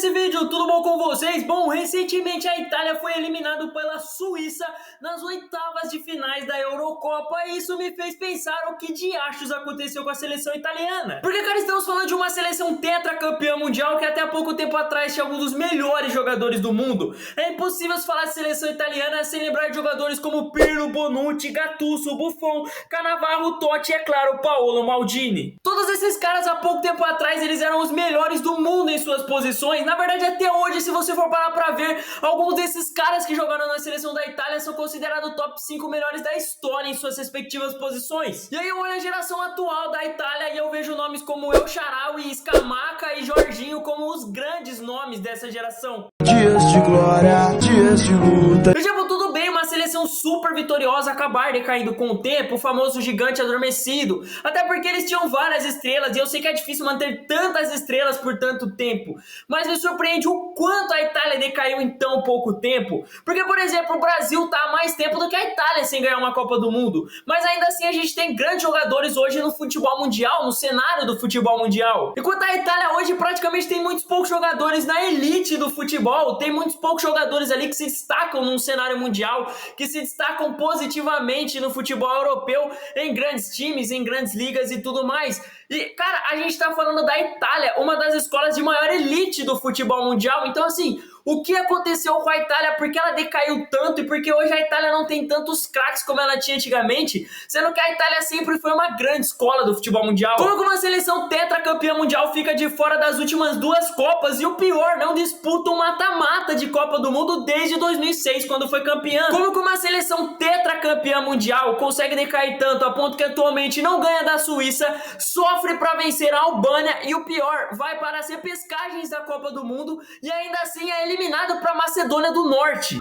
nesse vídeo, tudo bom com vocês? Bom, recentemente a Itália foi eliminada pela Suíça nas oitavas de finais da Eurocopa e isso me fez pensar o que diachos aconteceu com a seleção italiana. Porque, cara, estamos falando de uma seleção tetracampeã mundial que até há pouco tempo atrás tinha alguns dos melhores jogadores do mundo. É impossível se falar de seleção italiana sem lembrar de jogadores como Pirlo, Bonucci, Gattuso, Buffon, Cannavaro, Totti e, é claro, Paolo Maldini. Todos esses caras há pouco tempo atrás eles eram os melhores do mundo em suas posições. Na verdade, até hoje, se você for parar pra ver, alguns desses caras que jogaram na seleção da Itália são considerados top 5 melhores da história em suas respectivas posições. E aí eu olho a geração atual da Itália e eu vejo nomes como El Shaarawy, Scamacca e Jorginho como os grandes nomes dessa geração. Dias de glória, dias de luta. E tipo, tudo bem, uma seleção super vitoriosa acabar decaindo com o tempo, o famoso gigante adormecido. Até porque eles tinham várias estrelas e eu sei que é difícil manter tantas estrelas por tanto tempo. Mas me surpreende o quanto a Itália decaiu em tão pouco tempo. Porque, por exemplo, o Brasil tá há mais tempo do que a Itália sem ganhar uma Copa do Mundo. Mas ainda assim a gente tem grandes jogadores hoje no futebol mundial, no cenário do futebol mundial. Enquanto a Itália hoje praticamente tem muitos poucos jogadores na elite do futebol, tem muitos poucos jogadores ali que se destacam num cenário mundial, que se destacam positivamente no futebol europeu, em grandes times, em grandes ligas e tudo mais. E, cara, a gente tá falando da Itália, uma das escolas de maior elite do futebol mundial. Então, assim, o que aconteceu com a Itália? Por que ela decaiu tanto? E por que hoje a Itália não tem tantos craques como ela tinha antigamente? Sendo que a Itália sempre foi uma grande escola do futebol mundial. Como que uma seleção tetracampeã mundial fica de fora das últimas duas Copas? E o pior, não disputa um mata-mata de Copa do Mundo desde 2006, quando foi campeã. Como que uma seleção tetracampeã mundial consegue decair tanto a ponto que atualmente não ganha da Suíça, sofre para vencer a Albânia e o pior, vai para as repescagens da Copa do Mundo e ainda assim é eliminado para a Macedônia do Norte?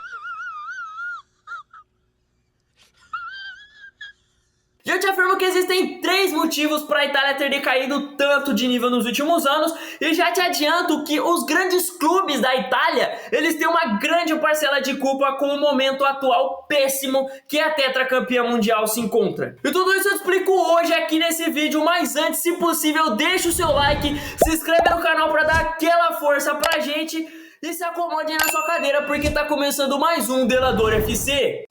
E eu te afirmo que existem 3 motivos para a Itália ter decaído tanto de nível nos últimos anos e já te adianto que os grandes clubes da Itália, eles têm uma grande parcela de culpa com o momento atual péssimo que a tetracampeã mundial se encontra. E tudo isso eu explico hoje aqui nesse vídeo, mas antes, se possível, deixa o seu like, se inscreve no canal para dar aquela força pra gente e se acomode aí na sua cadeira porque tá começando mais um Delador FC.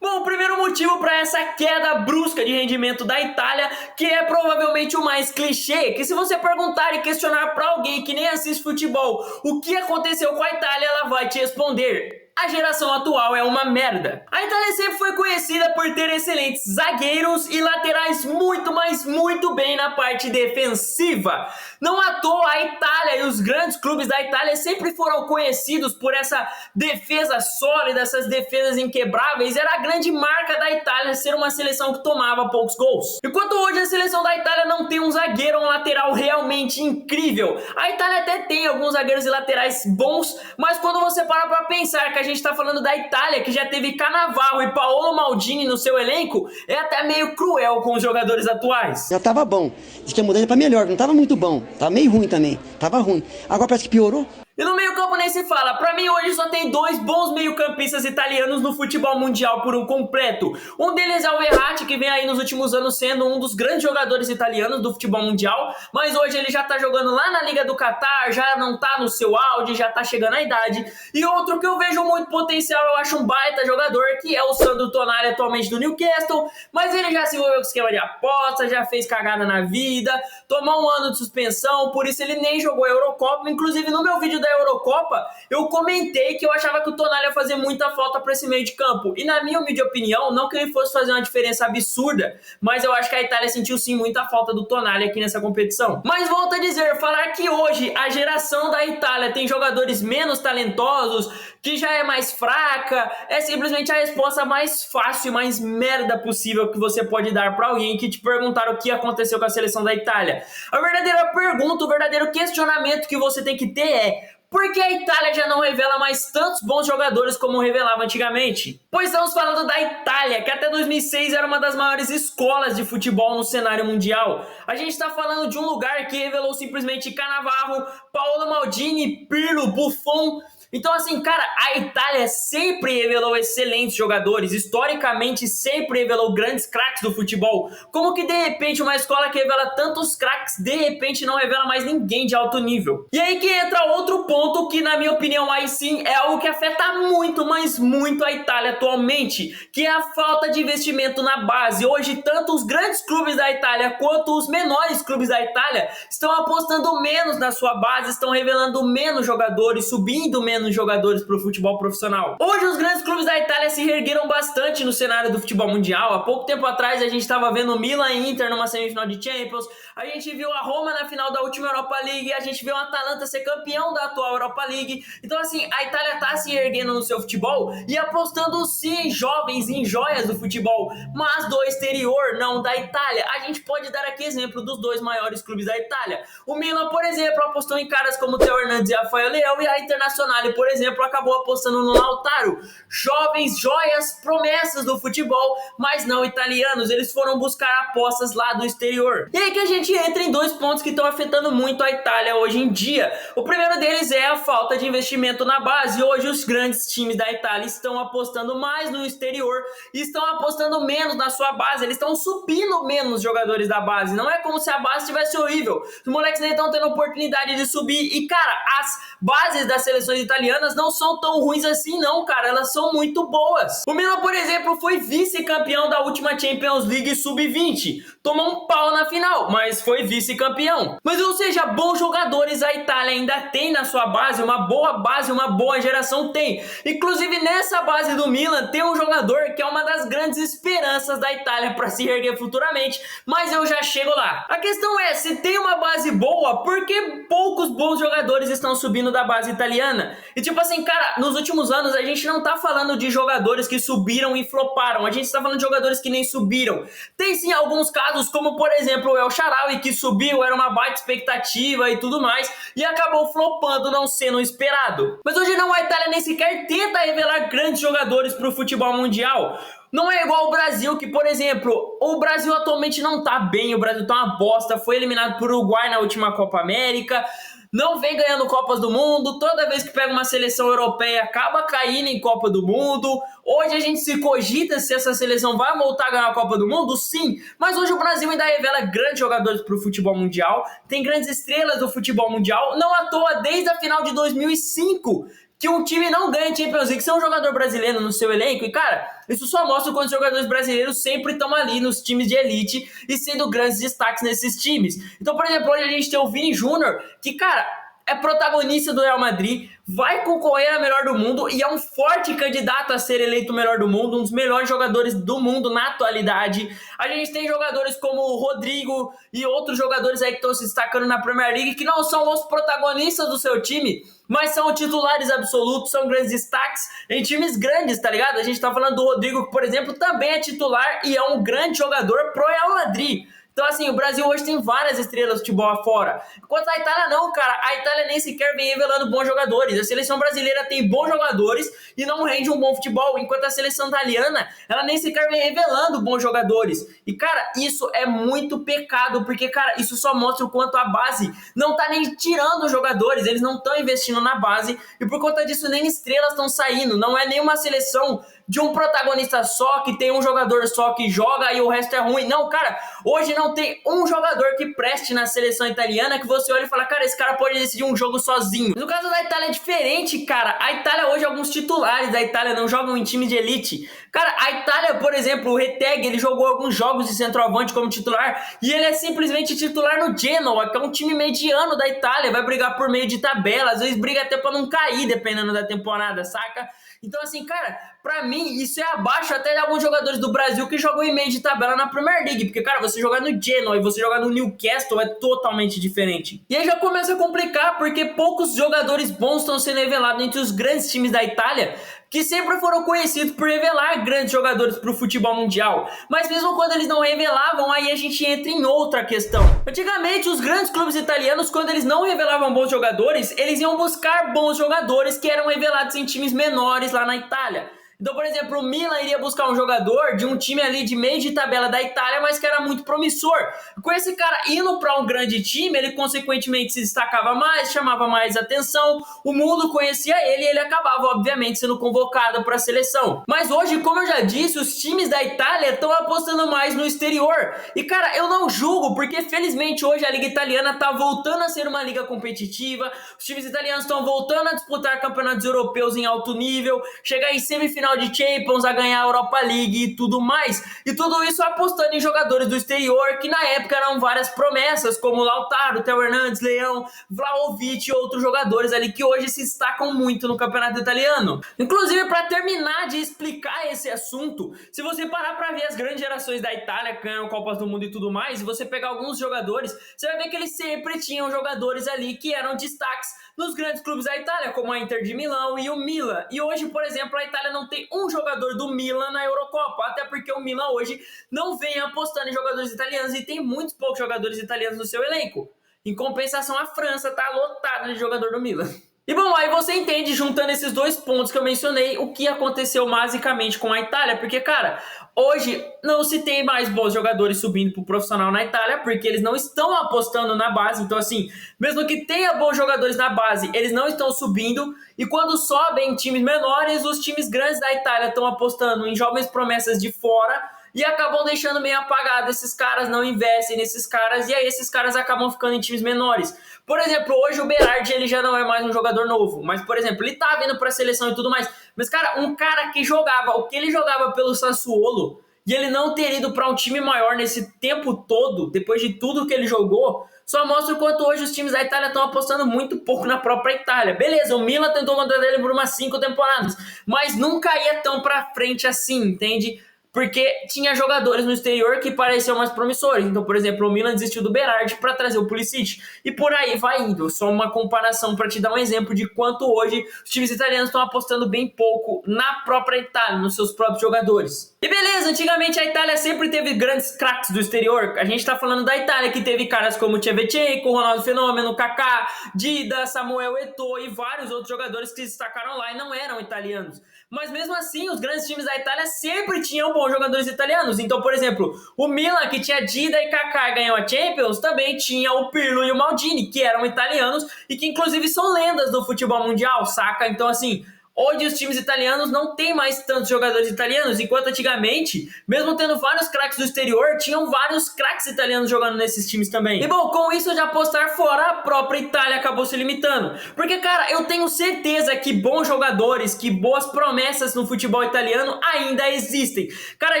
Bom, o primeiro motivo para essa queda brusca de rendimento da Itália, que é provavelmente o mais clichê, que se você perguntar e questionar para alguém que nem assiste futebol o que aconteceu com a Itália, ela vai te responder: a geração atual é uma merda. A Itália sempre foi conhecida por ter excelentes zagueiros e laterais muito bem na parte defensiva. Não à toa a Itália e os grandes clubes da Itália sempre foram conhecidos por essa defesa sólida, essas defesas inquebráveis. Era a grande marca da Itália ser uma seleção que tomava poucos gols. Enquanto hoje a seleção da Itália não tem um zagueiro ou um lateral realmente incrível. A Itália até tem alguns zagueiros e laterais bons, mas quando você para pra pensar que a gente tá falando da Itália, que já teve Cannavaro e Paolo Maldini no seu elenco, é até meio cruel com os jogadores atuais. Já tava bom, diz que a mudança pra melhor, não tava muito bom, tava meio ruim também, tava ruim. Agora parece que piorou. E no meio campo nem se fala, pra mim hoje só tem 2 bons meio-campistas italianos no futebol mundial por um completo. Um deles é o Verratti, que vem aí nos últimos anos sendo um dos grandes jogadores italianos do futebol mundial, mas hoje ele já tá jogando lá na Liga do Catar, já não tá no seu auge, já tá chegando à idade. E outro que eu vejo muito potencial, eu acho um baita jogador, que é o Sandro Tonali, atualmente do Newcastle, mas ele já se envolveu com esquema de aposta, já fez cagada na vida, tomou um ano de suspensão, por isso ele nem jogou a Eurocopa. Inclusive no meu vídeo da Eurocopa, eu comentei que eu achava que o Tonali ia fazer muita falta para esse meio de campo. E na minha humilde opinião, não que ele fosse fazer uma diferença absurda, mas eu acho que a Itália sentiu sim muita falta do Tonali aqui nessa competição. Mas volto a dizer, falar que hoje a geração da Itália tem jogadores menos talentosos, que já é mais fraca, é simplesmente a resposta mais fácil e mais merda possível que você pode dar para alguém que te perguntar o que aconteceu com a seleção da Itália. A verdadeira pergunta, o verdadeiro questionamento que você tem que ter é: por que a Itália já não revela mais tantos bons jogadores como revelava antigamente? Pois estamos falando da Itália, que até 2006 era uma das maiores escolas de futebol no cenário mundial. A gente está falando de um lugar que revelou simplesmente Cannavaro, Paolo Maldini, Pirlo, Buffon Então, assim, cara, a Itália sempre revelou excelentes jogadores, historicamente sempre revelou grandes craques do futebol. Como que, de repente, uma escola que revela tantos craques, de repente, não revela mais ninguém de alto nível? E aí que entra outro ponto que, na minha opinião, aí sim, é algo que afeta muito, mas muito a Itália atualmente, que é a falta de investimento na base. Hoje, tanto os grandes clubes da Itália quanto os menores clubes da Itália estão apostando menos na sua base, estão revelando menos jogadores, subindo menos jogadores para o futebol profissional. Hoje os grandes clubes da Itália se reergueram bastante no cenário do futebol mundial. Há pouco tempo atrás a gente estava vendo o Milan e Inter numa semifinal de Champions, a gente viu a Roma na final da última Europa League, a gente viu o Atalanta ser campeão da atual Europa League. Então, assim, a Itália está se erguendo no seu futebol e apostando sim em jovens, em joias do futebol, mas do exterior, não da Itália. A gente pode dar aqui exemplo dos dois maiores clubes da Itália. O Milan, por exemplo, apostou em caras como o Theo Hernandes e Rafael Leão, e a Internazionale, por exemplo, acabou apostando no Lautaro. Jovens, joias, promessas do futebol, mas não italianos. Eles foram buscar apostas lá do exterior. E aí que a gente entra em dois pontos que estão afetando muito a Itália hoje em dia. O primeiro deles é a falta de investimento na base. Hoje os grandes times da Itália estão apostando mais no exterior e estão apostando menos na sua base. Eles estão subindo menos jogadores da base. Não é como se a base estivesse horrível. Os moleques nem estão tendo oportunidade de subir. E, cara, as bases das seleções italianas não são tão ruins assim, não, cara. Elas são muito boas. O Milan, por exemplo, foi vice-campeão da última Champions League Sub-20. Tomou um pau na final, mas foi vice-campeão. Mas, ou seja, bons jogadores a Itália ainda tem na sua base, uma boa geração tem. Inclusive, nessa base do Milan, tem um jogador que é uma das grandes esperanças da Itália para se erguer futuramente, mas eu já chego lá. A questão é, se tem uma base boa, por que poucos bons jogadores estão subindo da base italiana? E tipo assim, cara, nos últimos anos a gente não tá falando de jogadores que subiram e floparam, a gente tá falando de jogadores que nem subiram. Tem sim alguns casos, como por exemplo o El Shaarawy, que subiu, era uma baita expectativa e tudo mais, e acabou flopando, não sendo esperado. Mas hoje não, a Itália nem sequer tenta revelar grandes jogadores pro futebol mundial. Não é igual o Brasil, que, por exemplo, o Brasil atualmente não tá bem, o Brasil tá uma bosta, foi eliminado por Uruguai na última Copa América, não vem ganhando Copas do Mundo, toda vez que pega uma seleção europeia acaba caindo em Copa do Mundo. Hoje a gente se cogita se essa seleção vai voltar a ganhar a Copa do Mundo, sim, mas hoje o Brasil ainda revela grandes jogadores para o futebol mundial, tem grandes estrelas do futebol mundial, não à toa desde a final de 2005, que um time não ganha Champions League sem um jogador brasileiro no seu elenco. E, cara, isso só mostra quando os jogadores brasileiros sempre estão ali nos times de elite e sendo grandes destaques nesses times. Então, por exemplo, hoje a gente tem o Vini Júnior, que, cara, é protagonista do Real Madrid, vai concorrer a melhor do mundo e é um forte candidato a ser eleito o melhor do mundo, um dos melhores jogadores do mundo na atualidade. A gente tem jogadores como o Rodrigo e outros jogadores aí que estão se destacando na Premier League, que não são os protagonistas do seu time, mas são titulares absolutos, são grandes destaques em times grandes, tá ligado? A gente tá falando do Rodrigo, que, por exemplo, também é titular e é um grande jogador pro Real Madrid. Então, assim, o Brasil hoje tem várias estrelas de futebol afora. Enquanto a Itália não, cara. A Itália nem sequer vem revelando bons jogadores. A seleção brasileira tem bons jogadores e não rende um bom futebol. Enquanto a seleção italiana, ela nem sequer vem revelando bons jogadores. E, cara, isso é muito pecado. Porque, cara, isso só mostra o quanto a base não tá nem tirando os jogadores. Eles não estão investindo na base. E por conta disso, nem estrelas estão saindo. Não é nenhuma seleção de um protagonista só, que tem um jogador só que joga e o resto é ruim. Não, cara, hoje não tem um jogador que preste na seleção italiana que você olha e fala, cara, esse cara pode decidir um jogo sozinho. No caso da Itália é diferente, cara. A Itália hoje, alguns titulares da Itália não jogam em time de elite. Cara, a Itália, por exemplo, o Retegui, ele jogou alguns jogos de centroavante como titular e ele é simplesmente titular no Genoa, que é um time mediano da Itália, vai brigar por meio de tabela, às vezes briga até pra não cair, dependendo da temporada, saca? Então, assim, cara, pra mim, isso é abaixo até de alguns jogadores do Brasil que jogam em meio de tabela na Premier League. Porque, cara, você jogar no Genoa e você jogar no Newcastle é totalmente diferente. E aí já começa a complicar, porque poucos jogadores bons estão sendo revelados entre os grandes times da Itália, que sempre foram conhecidos por revelar grandes jogadores para o futebol mundial. Mas mesmo quando eles não revelavam, aí a gente entra em outra questão. Antigamente, os grandes clubes italianos, quando eles não revelavam bons jogadores, eles iam buscar bons jogadores que eram revelados em times menores lá na Itália. Então, por exemplo, o Milan iria buscar um jogador de um time ali de meio de tabela da Itália, mas que era muito promissor. Com esse cara indo para um grande time, ele consequentemente se destacava mais, chamava mais atenção, o mundo conhecia ele e ele acabava, obviamente, sendo convocado para a seleção. Mas hoje, como eu já disse, os times da Itália estão apostando mais no exterior. E, cara, eu não julgo, porque felizmente hoje a Liga Italiana está voltando a ser uma liga competitiva, os times italianos estão voltando a disputar campeonatos europeus em alto nível, chegar em semifinal de Champions, a ganhar a Europa League e tudo mais. E tudo isso apostando em jogadores do exterior, que na época eram várias promessas, como Lautaro, Theo Hernandes, Leão, Vlahovic e outros jogadores ali que hoje se destacam muito no campeonato italiano. Inclusive, para terminar de explicar esse assunto, se você parar para ver as grandes gerações da Itália que ganham Copas do Mundo e tudo mais, e você pegar alguns jogadores, você vai ver que eles sempre tinham jogadores ali que eram destaques nos grandes clubes da Itália, como a Inter de Milão e o Milan. E hoje, por exemplo, a Itália não tem um jogador do Milan na Eurocopa, até porque o Milan hoje não vem apostando em jogadores italianos e tem muitos poucos jogadores italianos no seu elenco. Em compensação, a França está lotada de jogador do Milan. E bom, aí você entende, juntando esses dois pontos que eu mencionei, o que aconteceu basicamente com a Itália, porque, cara, hoje não se tem mais bons jogadores subindo pro profissional na Itália, porque eles não estão apostando na base, então assim, mesmo que tenha bons jogadores na base, eles não estão subindo, e quando sobem times menores, os times grandes da Itália estão apostando em jovens promessas de fora, e acabam deixando meio apagado, esses caras não investem nesses caras, e aí esses caras acabam ficando em times menores. Por exemplo, hoje o Berardi, ele já não é mais um jogador novo, mas, por exemplo, ele tá vindo pra seleção e tudo mais, mas, cara, um cara que jogava, o que ele jogava pelo Sassuolo, e ele não ter ido pra um time maior nesse tempo todo, depois de tudo que ele jogou, só mostra o quanto hoje os times da Itália estão apostando muito pouco na própria Itália. Beleza, o Milan tentou contratar ele por umas 5 temporadas, mas nunca ia tão pra frente assim, entende? Porque tinha jogadores no exterior que pareciam mais promissores. Então, por exemplo, o Milan desistiu do Berardi para trazer o Pulisic. E por aí vai indo. Só uma comparação para te dar um exemplo de quanto hoje os times italianos estão apostando bem pouco na própria Itália, nos seus próprios jogadores. E beleza, antigamente a Itália sempre teve grandes craques do exterior. A gente tá falando da Itália, que teve caras como Shevchenko, Ronaldo Fenômeno, Kaká, Dida, Samuel Eto'o e vários outros jogadores que se destacaram lá e não eram italianos. Mas mesmo assim, os grandes times da Itália sempre tinham bons jogadores italianos. Então, por exemplo, o Milan, que tinha Dida e Kaká e ganhou a Champions, também tinha o Pirlo e o Maldini, que eram italianos e que inclusive são lendas do futebol mundial, saca? Então, assim, hoje os times italianos não tem mais tantos jogadores italianos, enquanto antigamente, mesmo tendo vários craques do exterior, tinham vários craques italianos jogando nesses times também. E bom, com isso de apostar fora, a própria Itália acabou se limitando. Porque, cara, eu tenho certeza que bons jogadores, que boas promessas no futebol italiano ainda existem. Cara,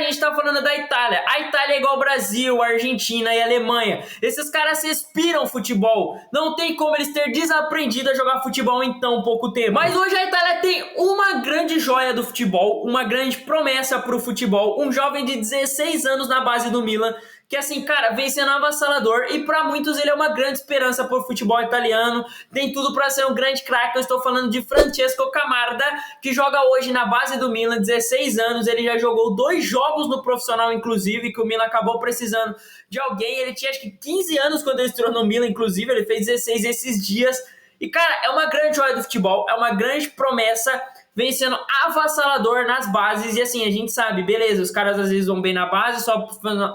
a gente tá falando da Itália. A Itália é igual ao Brasil, a Argentina e a Alemanha. Esses caras respiram futebol. Não tem como eles ter desaprendido a jogar futebol em tão pouco tempo. Mas hoje a Itália tem uma grande joia do futebol, uma grande promessa pro futebol, um jovem de 16 anos na base do Milan, que assim, cara, vem sendo avassalador e para muitos ele é uma grande esperança pro futebol italiano, tem tudo para ser um grande craque. Eu estou falando de Francesco Camarda, que joga hoje na base do Milan, 16 anos, ele já jogou 2 jogos no profissional, inclusive, que o Milan acabou precisando de alguém. Ele tinha acho que 15 anos quando ele se tornou no Milan, inclusive, ele fez 16 esses dias. E, cara, é uma grande joia do futebol, é uma grande promessa, vem sendo avassalador nas bases. E assim, a gente sabe, beleza, os caras às vezes vão bem na base, só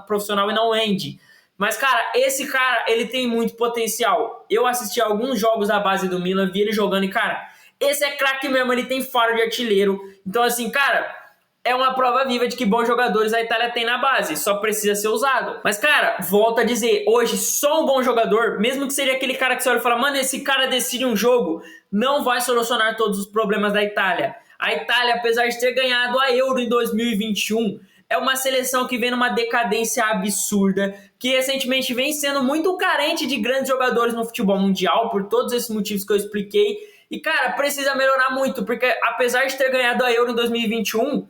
profissional e não rende. Mas, cara, esse cara, ele tem muito potencial. Eu assisti a alguns jogos da base do Milan, vi ele jogando e, cara, esse é craque mesmo, ele tem faro de artilheiro. Então, assim, cara, é uma prova viva de que bons jogadores a Itália tem na base, só precisa ser usado. Mas, cara, volto a dizer, hoje só um bom jogador, mesmo que seja aquele cara que você olha e fala, mano, esse cara decide um jogo, não vai solucionar todos os problemas da Itália. A Itália, apesar de ter ganhado a Euro em 2021, é uma seleção que vem numa decadência absurda, que recentemente vem sendo muito carente de grandes jogadores no futebol mundial, por todos esses motivos que eu expliquei. E, cara, precisa melhorar muito, porque apesar de ter ganhado a Euro em 2021...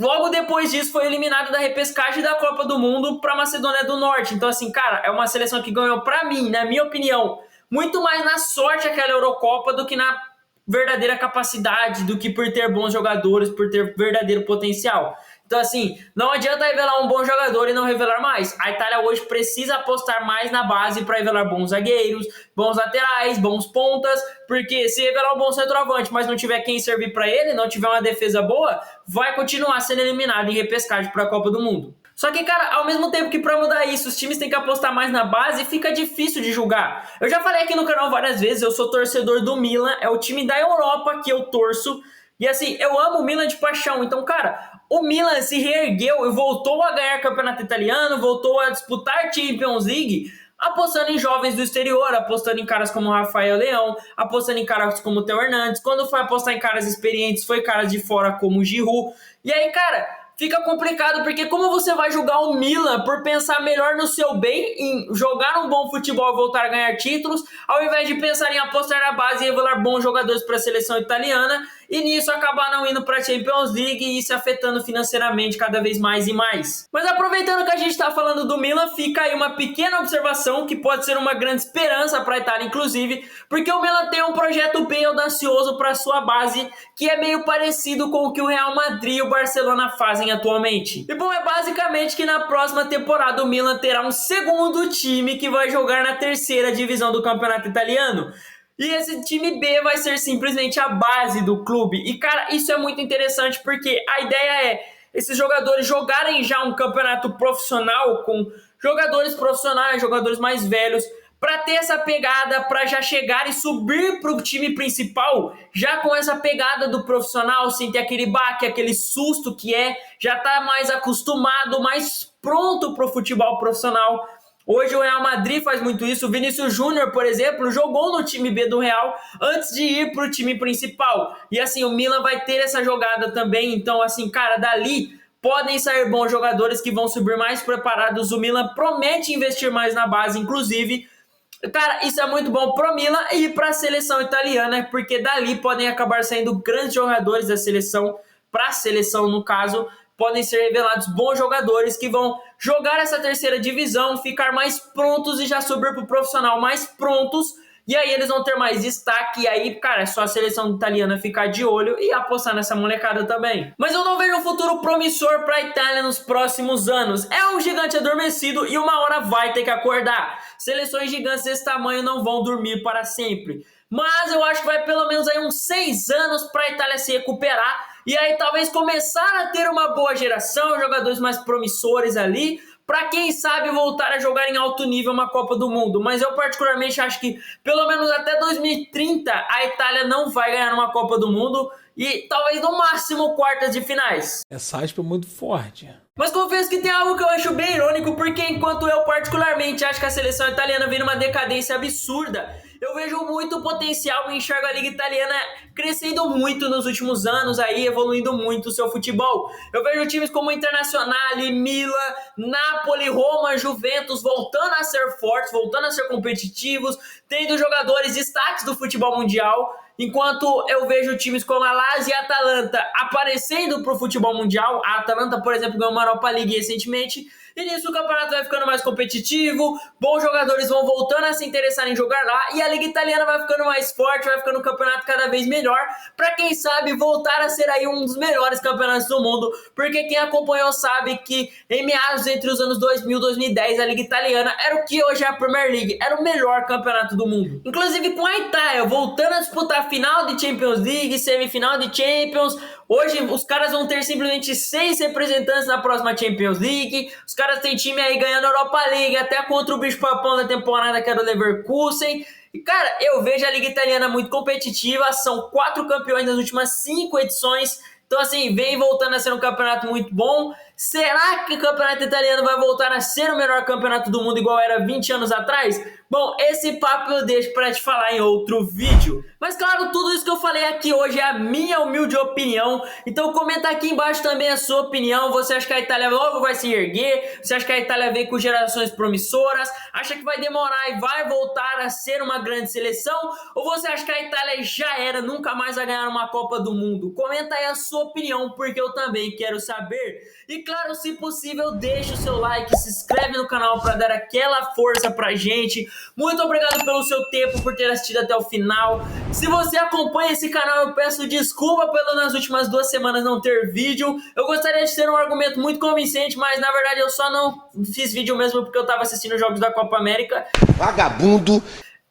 logo depois disso foi eliminado da repescagem da Copa do Mundo para a Macedônia do Norte. Então, assim, cara, é uma seleção que ganhou, para mim, na minha opinião, muito mais na sorte aquela Eurocopa do que na verdadeira capacidade, do que por ter bons jogadores, por ter verdadeiro potencial. Então, assim, não adianta revelar um bom jogador e não revelar mais. A Itália hoje precisa apostar mais na base para revelar bons zagueiros, bons laterais, bons pontas, porque se revelar um bom centroavante, mas não tiver quem servir para ele, não tiver uma defesa boa, vai continuar sendo eliminado em repescagem para a Copa do Mundo. Só que, cara, ao mesmo tempo que pra mudar isso, os times têm que apostar mais na base, fica difícil de julgar. Eu já falei aqui no canal várias vezes, eu sou torcedor do Milan, é o time da Europa que eu torço. E assim, eu amo o Milan de paixão. Então, cara, o Milan se reergueu e voltou a ganhar campeonato italiano, voltou a disputar Champions League, apostando em jovens do exterior, apostando em caras como Rafael Leão, apostando em caras como Theo Hernandes. Quando foi apostar em caras experientes, foi caras de fora como o Giroud. E aí, cara, fica complicado, porque como você vai julgar o Milan por pensar melhor no seu bem, em jogar um bom futebol e voltar a ganhar títulos, ao invés de pensar em apostar na base e revelar bons jogadores para a seleção italiana, e nisso acabar não indo para a Champions League e se afetando financeiramente cada vez mais e mais. Mas aproveitando que a gente está falando do Milan, fica aí uma pequena observação que pode ser uma grande esperança para a Itália, inclusive, porque o Milan tem um projeto bem audacioso para sua base, que é meio parecido com o que o Real Madrid e o Barcelona fazem atualmente. E bom, é basicamente que na próxima temporada o Milan terá um segundo time que vai jogar na terceira divisão do campeonato italiano. E esse time B vai ser simplesmente a base do clube. E, cara, isso é muito interessante porque a ideia é esses jogadores jogarem já um campeonato profissional com jogadores profissionais, jogadores mais velhos, para ter essa pegada, para já chegar e subir para o time principal, já com essa pegada do profissional, sem ter aquele baque, aquele susto que já tá mais acostumado, mais pronto para o futebol profissional. Hoje o Real Madrid faz muito isso. O Vinícius Júnior, por exemplo, jogou no time B do Real antes de ir para o time principal. E assim, o Milan vai ter essa jogada também. Então, assim, cara, dali podem sair bons jogadores que vão subir mais preparados. O Milan promete investir mais na base, inclusive. Cara, isso é muito bom pro Milan e para a seleção italiana, porque dali podem acabar saindo grandes jogadores da seleção, para a seleção no caso, podem ser revelados bons jogadores que vão jogar essa terceira divisão, ficar mais prontos e já subir pro profissional mais prontos, e aí eles vão ter mais destaque, e aí, cara, é só a seleção italiana ficar de olho e apostar nessa molecada também. Mas eu não vejo um futuro promissor para a Itália nos próximos anos. É um gigante adormecido e uma hora vai ter que acordar. Seleções gigantes desse tamanho não vão dormir para sempre. Mas eu acho que vai pelo menos aí uns 6 anos para a Itália se recuperar e aí talvez começar a ter uma boa geração, jogadores mais promissores ali, para quem sabe voltar a jogar em alto nível uma Copa do Mundo. Mas eu particularmente acho que pelo menos até 2030 a Itália não vai ganhar uma Copa do Mundo e talvez no máximo quartas de finais. Essa aspa é muito forte. Mas confesso que tem algo que eu acho bem irônico, porque enquanto eu particularmente acho que a seleção italiana vem numa decadência absurda, eu vejo muito potencial e enxergo a Liga Italiana crescendo muito nos últimos anos, aí evoluindo muito o seu futebol. Eu vejo times como Internazionale, Milan, Napoli, Roma, Juventus voltando a ser fortes, voltando a ser competitivos, tendo jogadores destaques do futebol mundial, enquanto eu vejo times como a Lazio e a Atalanta aparecendo para o futebol mundial. A Atalanta, por exemplo, ganhou uma Europa League recentemente, e nisso o campeonato vai ficando mais competitivo, bons jogadores vão voltando a se interessar em jogar lá, e a Liga Italiana vai ficando mais forte, vai ficando um campeonato cada vez melhor, para quem sabe voltar a ser aí um dos melhores campeonatos do mundo, porque quem acompanhou sabe que em meados entre os anos 2000 e 2010 a Liga Italiana era o que hoje é a Premier League, era o melhor campeonato do mundo. Inclusive com a Itália voltando a disputar a final de Champions League, semifinal de Champions. Hoje os caras vão ter simplesmente 6 representantes na próxima Champions League. Os caras têm time aí ganhando a Europa League, até contra o bicho papão da temporada, que era o Leverkusen. E, cara, eu vejo a Liga Italiana muito competitiva. São 4 campeões nas últimas 5 edições. Então, assim, vem voltando a ser um campeonato muito bom. Será que o campeonato italiano vai voltar a ser o melhor campeonato do mundo igual era 20 anos atrás? Bom, esse papo eu deixo para te falar em outro vídeo. Mas claro, tudo isso que eu falei aqui hoje é a minha humilde opinião. Então comenta aqui embaixo também a sua opinião. Você acha que a Itália logo vai se erguer? Você acha que a Itália vem com gerações promissoras? Acha que vai demorar e vai voltar a ser uma grande seleção? Ou você acha que a Itália já era, nunca mais vai ganhar uma Copa do Mundo? Comenta aí a sua opinião, porque eu também quero saber. E claro, se possível, deixa o seu like, se inscreve no canal para dar aquela força pra gente. Muito obrigado pelo seu tempo, por ter assistido até o final. Se você acompanha esse canal, eu peço desculpa pelo nas últimas 2 semanas não ter vídeo. Eu gostaria de ter um argumento muito convincente, mas na verdade eu só não fiz vídeo mesmo porque eu tava assistindo os jogos da Copa América. Vagabundo.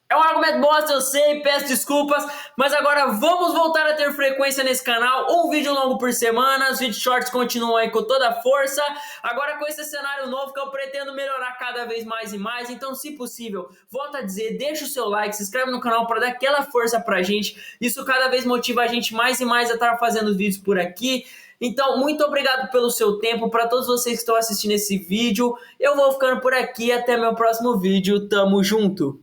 É um argumento bosta, eu sei, peço desculpas, mas agora vamos voltar a ter frequência nesse canal, um vídeo longo por semana, os vídeos shorts continuam aí com toda a força, agora com esse cenário novo que eu pretendo melhorar cada vez mais e mais, então se possível, volto a dizer, deixa o seu like, se inscreve no canal para dar aquela força pra gente, isso cada vez motiva a gente mais e mais a estar fazendo vídeos por aqui. Então, muito obrigado pelo seu tempo, para todos vocês que estão assistindo esse vídeo, eu vou ficando por aqui, até meu próximo vídeo, tamo junto!